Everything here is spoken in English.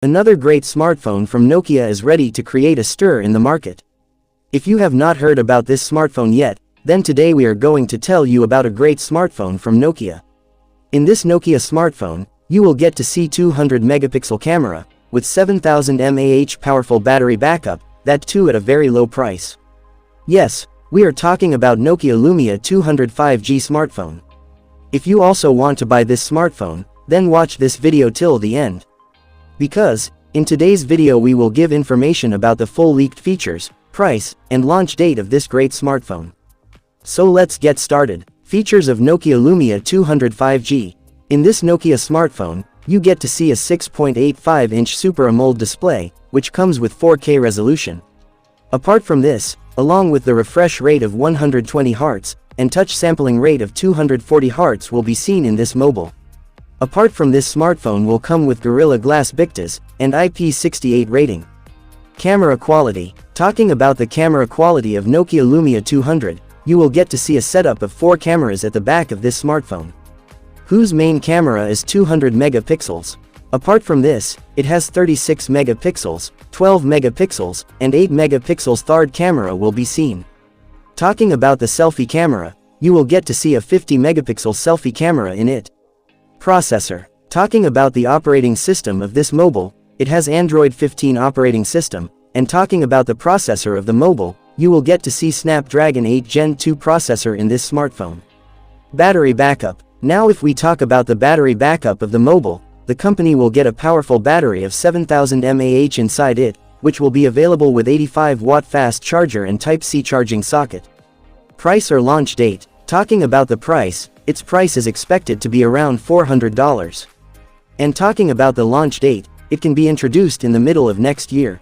Another great smartphone from Nokia is ready to create a stir in the market. If you have not heard about this smartphone yet, then today we are going to tell you about a great smartphone from Nokia. In this Nokia smartphone, you will get to see 200 megapixel camera, with 7000 mAh powerful battery backup, that too at a very low price. Yes, we are talking about Nokia Lumia 200 5G smartphone. If you also want to buy this smartphone, then watch this video till the end. Because, in today's video we will give information about the full leaked features, price, and launch date of this great smartphone. So let's get started. Features of Nokia Lumia 200 5G. In this Nokia smartphone, you get to see a 6.85-inch Super AMOLED display, which comes with 4K resolution. Apart from this, along with the refresh rate of 120 Hz, and touch sampling rate of 240 Hz will be seen in this mobile. Apart from this smartphone will come with Gorilla Glass Victus, and IP68 rating. Camera quality. Talking about the camera quality of Nokia Lumia 200, you will get to see a setup of 4 cameras at the back of this smartphone, whose main camera is 200 megapixels. Apart from this, it has 36 megapixels, 12 megapixels, and 8 megapixels third camera will be seen. Talking about the selfie camera, you will get to see a 50 megapixel selfie camera in it. Processor. Talking about the operating system of this mobile, it has Android 15 operating system, and talking about the processor of the mobile, you will get to see Snapdragon 8 Gen 2 processor in this smartphone. Battery backup. Now if we talk about the battery backup of the mobile, the company will get a powerful battery of 7000 mAh inside it, which will be available with 85-watt fast charger and Type-C charging socket. Price or launch date. Talking about the price, its price is expected to be around $400. And talking about the launch date, it can be introduced in the middle of next year.